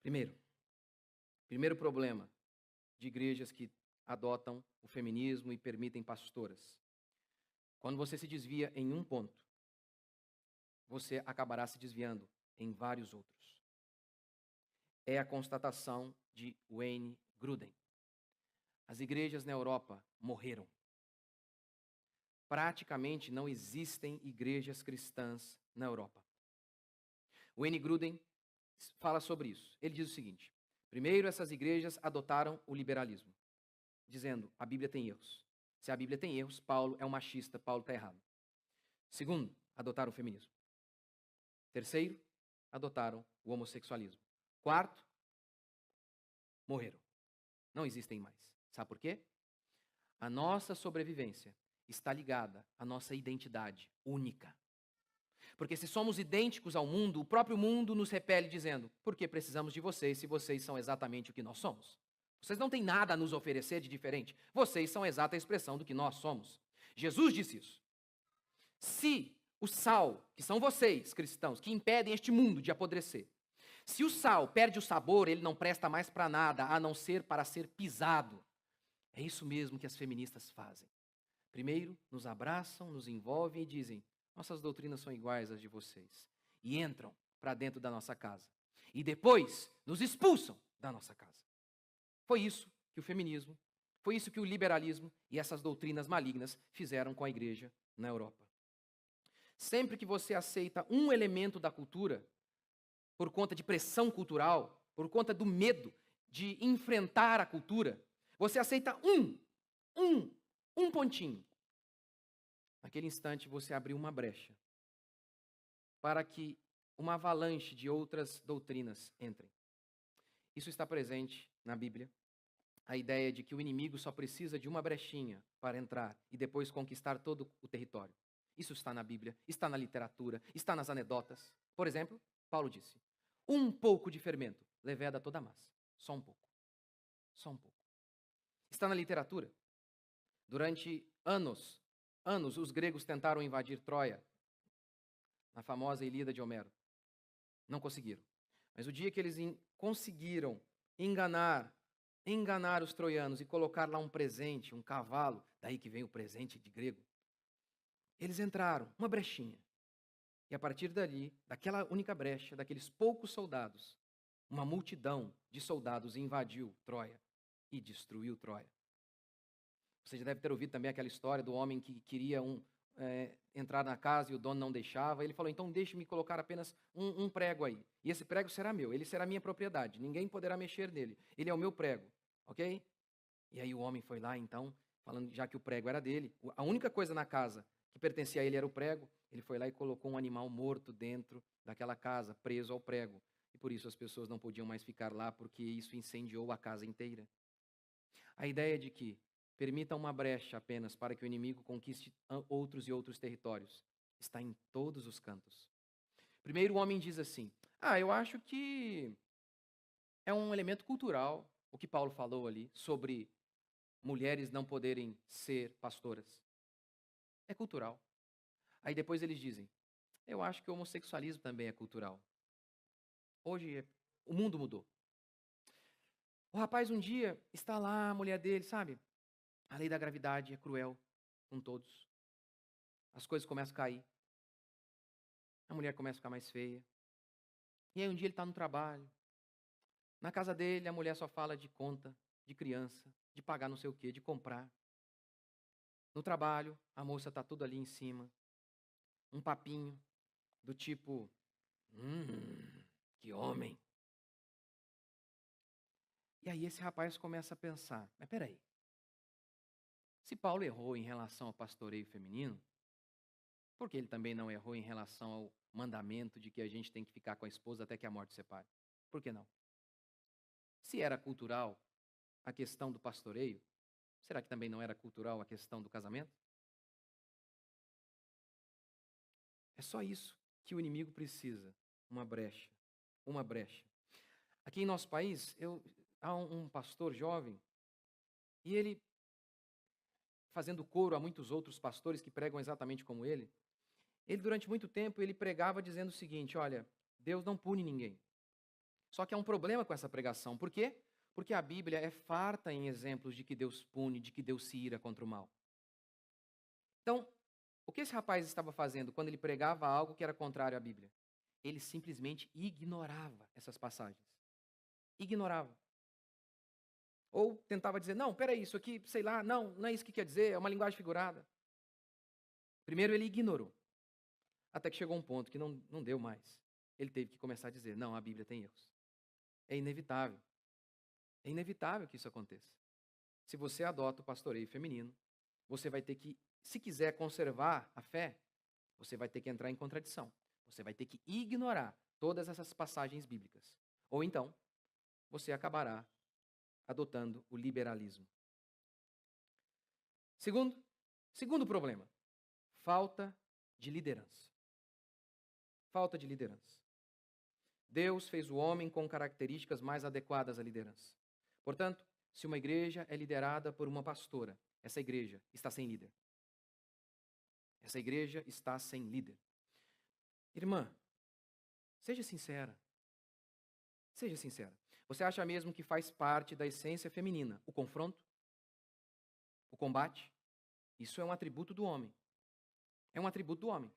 Primeiro problema de igrejas que adotam o feminismo e permitem pastoras. Quando você se desvia em um ponto, você acabará se desviando em vários outros. É a constatação de Wayne Grudem. As igrejas na Europa morreram. Praticamente não existem igrejas cristãs na Europa. Wayne Grudem fala sobre isso. Ele diz o seguinte: primeiro, essas igrejas adotaram o liberalismo, dizendo, a Bíblia tem erros. Se a Bíblia tem erros, Paulo é um machista, Paulo está errado. Segundo, adotaram o feminismo. Terceiro, adotaram o homossexualismo. Quarto, morreram. Não existem mais. Sabe por quê? A nossa sobrevivência está ligada à nossa identidade única. Porque se somos idênticos ao mundo, o próprio mundo nos repele dizendo, por que precisamos de vocês se vocês são exatamente o que nós somos? Vocês não têm nada a nos oferecer de diferente. Vocês são a exata expressão do que nós somos. Jesus disse isso. Se o sal, que são vocês, cristãos, que impedem este mundo de apodrecer, se o sal perde o sabor, ele não presta mais para nada, a não ser para ser pisado. É isso mesmo que as feministas fazem. Primeiro, nos abraçam, nos envolvem e dizem, nossas doutrinas são iguais às de vocês. E entram para dentro da nossa casa. E depois, nos expulsam da nossa casa. Foi isso que o feminismo, foi isso que o liberalismo e essas doutrinas malignas fizeram com a igreja na Europa. Sempre que você aceita um elemento da cultura, por conta de pressão cultural, por conta do medo de enfrentar a cultura, você aceita um pontinho. Naquele instante você abriu uma brecha para que uma avalanche de outras doutrinas entrem. Isso está presente na Bíblia. A ideia de que o inimigo só precisa de uma brechinha para entrar e depois conquistar todo o território. Isso está na Bíblia, está na literatura, está nas anedotas. Por exemplo, Paulo disse, um pouco de fermento leveda toda a massa. Só um pouco. Só um pouco. Está na literatura. Durante anos, os gregos tentaram invadir Troia, na famosa Ilíada de Homero. Não conseguiram. Mas o dia que eles conseguiram enganar os troianos e colocar lá um presente, um cavalo, daí que vem o presente de grego, eles entraram, uma brechinha. E a partir dali, daquela única brecha, daqueles poucos soldados, uma multidão de soldados invadiu Troia e destruiu Troia. Você já deve ter ouvido também aquela história do homem que queria entrar na casa e o dono não deixava. Ele falou, então deixe-me colocar apenas um prego aí. E esse prego será meu, ele será minha propriedade. Ninguém poderá mexer nele. Ele é o meu prego, ok? E aí o homem foi lá, então, falando já que o prego era dele. A única coisa na casa que pertencia a ele era o prego. Ele foi lá e colocou um animal morto dentro daquela casa, preso ao prego. E por isso as pessoas não podiam mais ficar lá, porque isso incendiou a casa inteira. A ideia de que permita uma brecha apenas para que o inimigo conquiste outros e outros territórios está em todos os cantos. Primeiro o homem diz assim, eu acho que é um elemento cultural o que Paulo falou ali sobre mulheres não poderem ser pastoras. É cultural. Aí depois eles dizem, eu acho que o homossexualismo também é cultural. Hoje o mundo mudou. O rapaz um dia está lá, a mulher dele, sabe? A lei da gravidade é cruel com todos. As coisas começam a cair. A mulher começa a ficar mais feia. E aí um dia ele está no trabalho. Na casa dele, a mulher só fala de conta, de criança, de pagar não sei o quê, de comprar. No trabalho, a moça está tudo ali em cima. Um papinho do tipo, que homem. E aí esse rapaz começa a pensar, mas peraí, se Paulo errou em relação ao pastoreio feminino, por que ele também não errou em relação ao mandamento de que a gente tem que ficar com a esposa até que a morte separe? Por que não? Se era cultural a questão do pastoreio, será que também não era cultural a questão do casamento? É só isso que o inimigo precisa, uma brecha, uma brecha. Aqui em nosso país, há um pastor jovem, e ele, fazendo coro a muitos outros pastores que pregam exatamente como ele durante muito tempo, ele pregava dizendo o seguinte, olha, Deus não pune ninguém. Só que há um problema com essa pregação. Por quê? Porque a Bíblia é farta em exemplos de que Deus pune, de que Deus se ira contra o mal. Então, o que esse rapaz estava fazendo quando ele pregava algo que era contrário à Bíblia? Ele simplesmente ignorava essas passagens. Ignorava. Ou tentava dizer, não, peraí, isso aqui, sei lá, não é isso que quer dizer, é uma linguagem figurada. Primeiro ele ignorou. Até que chegou um ponto que não deu mais. Ele teve que começar a dizer, não, a Bíblia tem erros. É inevitável. É inevitável que isso aconteça. Se você adota o pastoreio feminino, você vai ter que, se quiser conservar a fé, você vai ter que entrar em contradição. Você vai ter que ignorar todas essas passagens bíblicas. Ou então, você acabará adotando o liberalismo. Segundo problema, falta de liderança. Falta de liderança. Deus fez o homem com características mais adequadas à liderança. Portanto, se uma igreja é liderada por uma pastora, essa igreja está sem líder. Essa igreja está sem líder. Irmã, seja sincera. Seja sincera. Você acha mesmo que faz parte da essência feminina o confronto? O combate? Isso é um atributo do homem. É um atributo do homem.